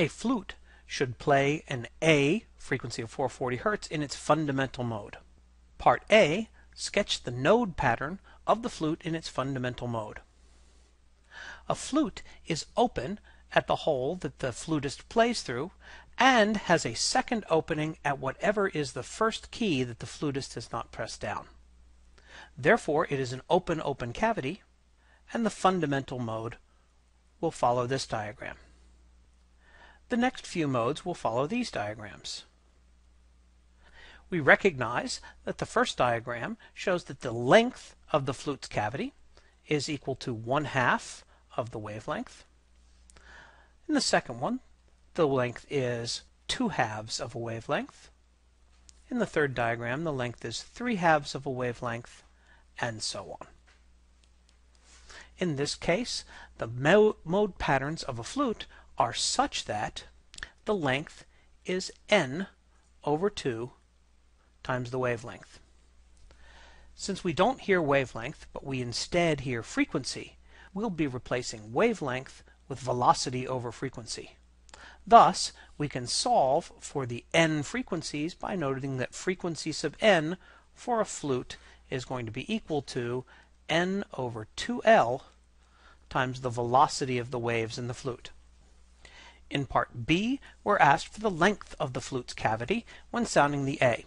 A flute should play an A, frequency of 440 Hz, in its fundamental mode. Part A, sketch the node pattern of the flute in its fundamental mode. A flute is open at the hole that the flutist plays through and has a second opening at whatever is the first key that the flutist has not pressed down. Therefore, it is an open cavity, and the fundamental mode will follow this diagram. The next few modes will follow these diagrams. We recognize that the first diagram shows that the length of the flute's cavity is equal to 1/2 of the wavelength. In the second one, the length is 2/2 of a wavelength. In the third diagram, the length is 3/2 of a wavelength, and so on. In this case, the mode patterns of a flute are such that the length is n over 2 times the wavelength. Since we don't hear wavelength, but we instead hear frequency, we'll be replacing wavelength with velocity over frequency. Thus, we can solve for the n frequencies by noting that frequency sub n for a flute is going to be equal to n over 2L times the velocity of the waves in the flute. In part B, we're asked for the length of the flute's cavity when sounding the A.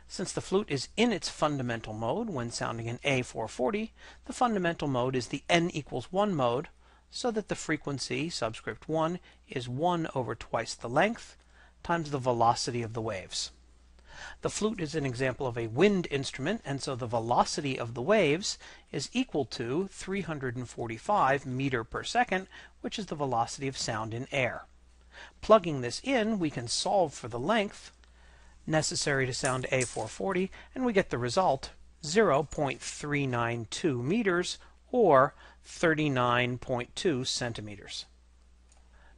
Since the flute is in its fundamental mode when sounding an A440, the fundamental mode is the n equals 1 mode, so that the frequency, subscript 1, is 1 over twice the length times the velocity of the waves. The flute is an example of a wind instrument, and so the velocity of the waves is equal to 345 meters per second, which is the velocity of sound in air. Plugging this in, we can solve for the length necessary to sound A440, and we get the result 0.392 meters, or 39.2 centimeters.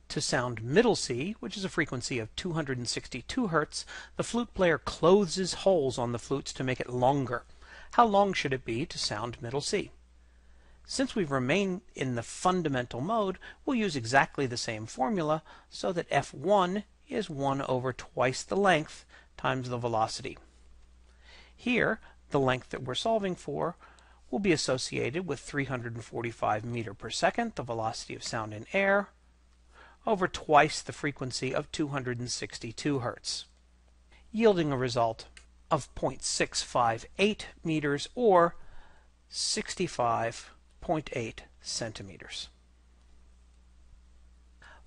To sound middle C, which is a frequency of 262 Hz, the flute player closes holes on the flutes to make it longer. How long should it be to sound middle C? Since we remain in the fundamental mode, we'll use exactly the same formula so that F1 is 1 over twice the length times the velocity. Here, the length that we're solving for will be associated with 345 meters per second, the velocity of sound in air, over twice the frequency of 262 Hz, yielding a result of 0.658 meters, or 65.8 centimeters.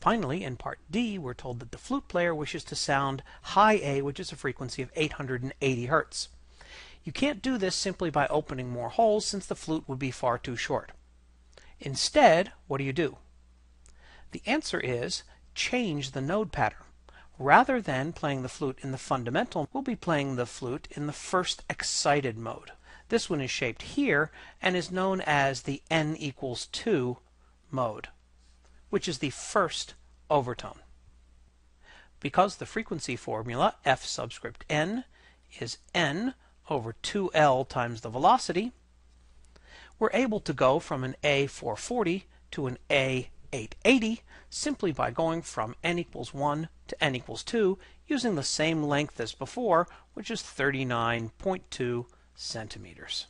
Finally, in part D, we're told that the flute player wishes to sound high A, which is a frequency of 880 Hz. You can't do this simply by opening more holes, since the flute would be far too short. Instead, what do? The answer is change the node pattern. Rather than playing the flute in the fundamental, we'll be playing the flute in the first excited mode. This one is shaped here and is known as the n equals 2 mode, which is the first overtone. Because the frequency formula, F subscript n, is n over 2L times the velocity, we're able to go from an A440 to an A880 simply by going from n equals 1 to n equals 2 using the same length as before, which is 39.2 centimeters.